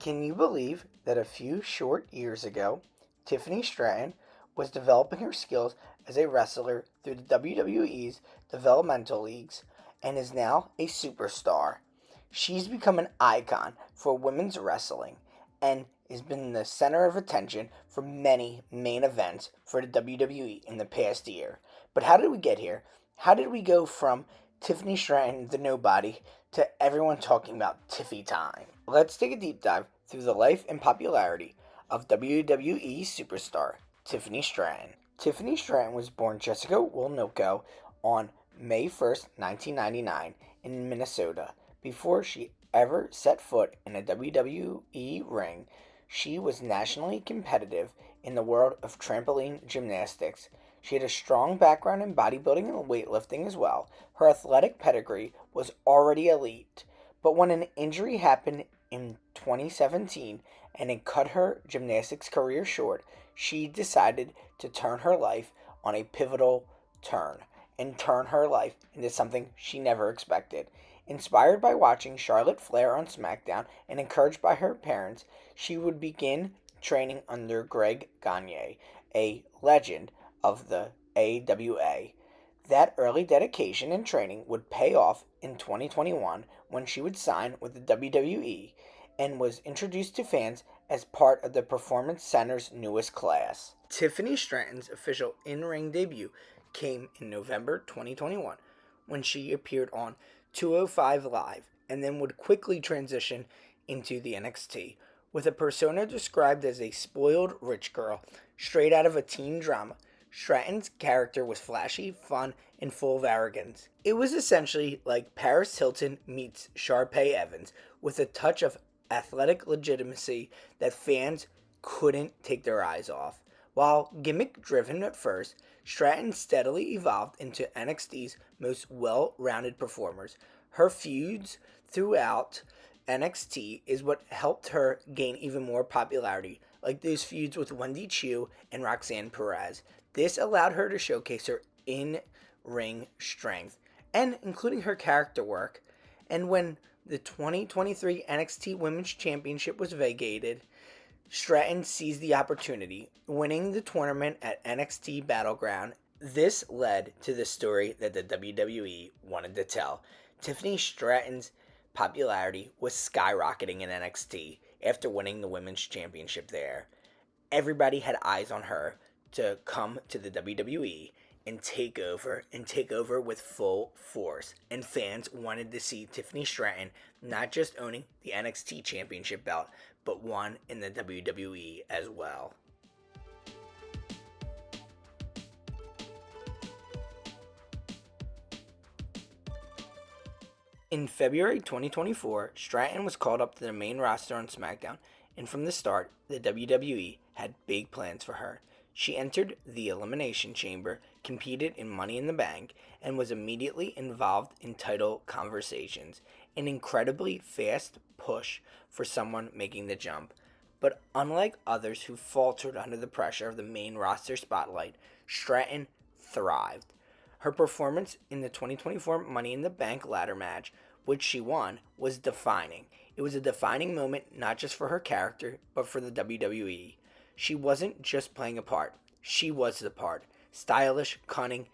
Can you believe that a few short years ago, Tiffany Stratton was developing her skills as a wrestler through the WWE's developmental leagues and is now a superstar? She's become an icon for women's wrestling and has been the center of attention for many main events for the WWE in the past year. But how did we get here? How did we go from Tiffany Stratton, the nobody, to everyone talking about Tiffy Time? Let's take a deep dive through the life and popularity of WWE Superstar Tiffany Stratton. Tiffany Stratton was born Jessica Wilnoco on May 1st, 1999, in Minnesota. Before she ever set foot in a WWE ring, she was nationally competitive in the world of trampoline gymnastics. She had a strong background in bodybuilding and weightlifting as well. Her athletic pedigree was already elite, but when an injury happened in 2017 and it cut her gymnastics career short, she decided to turn her life on a pivotal turn and turn her life into something she never expected. Inspired by watching Charlotte Flair on SmackDown and encouraged by her parents, she would begin training under Greg Gagne, a legend of the AWA. That early dedication and training would pay off in 2021 when she would sign with the WWE and was introduced to fans as part of the Performance Center's newest class. Tiffany Stratton's official in-ring debut came in November 2021 when she appeared on 205 Live and then would quickly transition into the NXT with a persona described as a spoiled rich girl straight out of a teen drama. Stratton's character was flashy, fun, and full of arrogance. It was essentially like Paris Hilton meets Sharpay Evans with a touch of athletic legitimacy that fans couldn't take their eyes off. While gimmick driven at first, Stratton steadily evolved into NXT's most well rounded performers. Her feuds throughout NXT is what helped her gain even more popularity, like those feuds with Wendy Chu and Roxanne Perez. This allowed her to showcase her in-ring strength and including her character work. And when the 2023 NXT Women's Championship was vacated, Stratton seized the opportunity, winning the tournament at NXT Battleground. This led to the story that the WWE wanted to tell. Tiffany Stratton's popularity was skyrocketing in NXT after winning the Women's Championship there. Everybody had eyes on her to come to the WWE and take over with full force. And fans wanted to see Tiffany Stratton not just owning the NXT Championship belt, but one in the WWE as well. In February 2024, Stratton was called up to the main roster on SmackDown, and from the start, the WWE had big plans for her. She entered the Elimination Chamber, competed in Money in the Bank, and was immediately involved in title conversations. An incredibly fast push for someone making the jump. But unlike others who faltered under the pressure of the main roster spotlight, Stratton thrived. Her performance in the 2024 Money in the Bank ladder match, which she won, was defining. It was a defining moment not just for her character, but for the WWE. She wasn't just playing a part, she was the part. Stylish, cunning,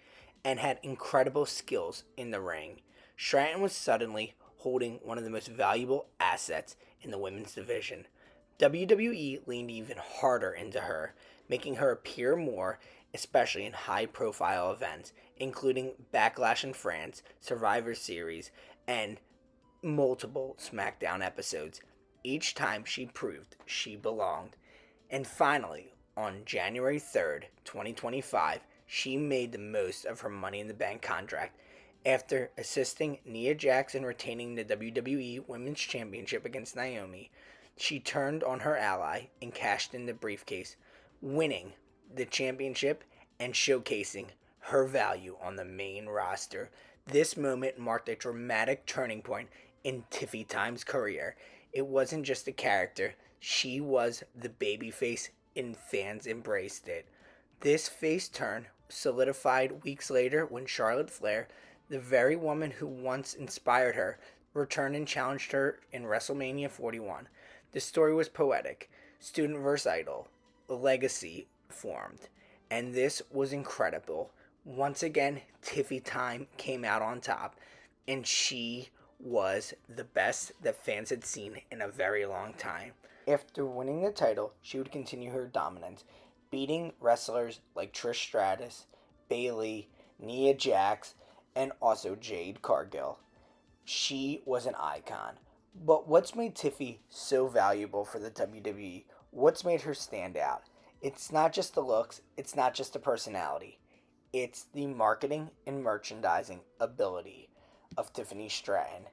and had incredible skills in the ring. Stratton was suddenly holding one of the most valuable assets in the women's division. WWE leaned even harder into her, making her appear more, especially in high-profile events, including Backlash in France, Survivor Series, and multiple SmackDown episodes. Each time she proved she belonged. And finally, on January 3rd, 2025, she made the most of her Money in the Bank contract. After assisting Nia Jax in retaining the WWE Women's Championship against Naomi, she turned on her ally and cashed in the briefcase, winning the championship and showcasing her value on the main roster. This moment marked a dramatic turning point in Tiffy Time's career. It wasn't just a character, she was the babyface and fans embraced it. This face turn solidified weeks later when Charlotte Flair, the very woman who once inspired her, returned and challenged her in WrestleMania 41. The story was poetic, student versus idol, a legacy formed, and this was incredible. Once again, Tiffy Time came out on top, and she was the best that fans had seen in a very long time. After winning the title, she would continue her dominance, beating wrestlers like Trish Stratus, Bayley, Nia Jax, and also Jade Cargill. She was an icon. But what's made Tiffy so valuable for the WWE? What's made her stand out? It's not just the looks, it's not just the personality. It's the marketing and merchandising ability of Tiffany Stratton.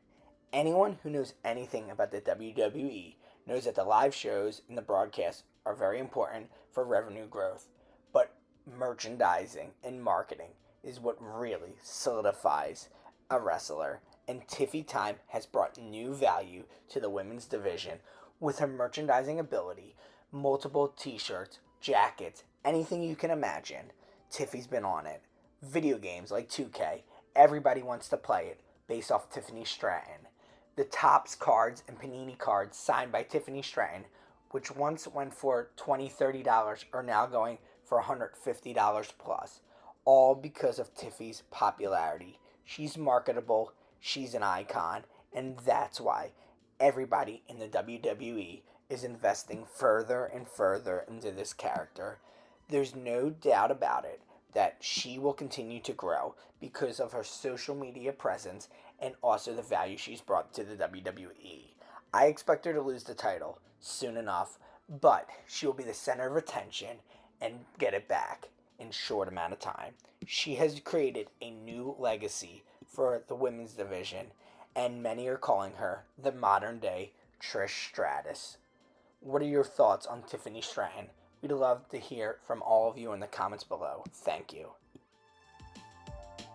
Anyone who knows anything about the WWE knows that the live shows and the broadcasts are very important for revenue growth. But merchandising and marketing is what really solidifies a wrestler. And Tiffy Time has brought new value to the women's division with her merchandising ability, multiple t-shirts, jackets, anything you can imagine. Tiffy's been on it. Video games like 2K, everybody wants to play it based off Tiffany Stratton. The Topps cards and Panini cards signed by Tiffany Stratton, which once went for $20, $30, are now going for $150 plus, all because of Tiffy's popularity. She's marketable, she's an icon, and that's why everybody in the WWE is investing further and further into this character. There's no doubt about it that she will continue to grow because of her social media presence and also the value she's brought to the WWE. I expect her to lose the title soon enough, but she will be the center of attention and get it back in a short amount of time. She has created a new legacy for the women's division, and many are calling her the modern day Trish Stratus. What are your thoughts on Tiffany Stratton? We'd love to hear from all of you in the comments below. Thank you.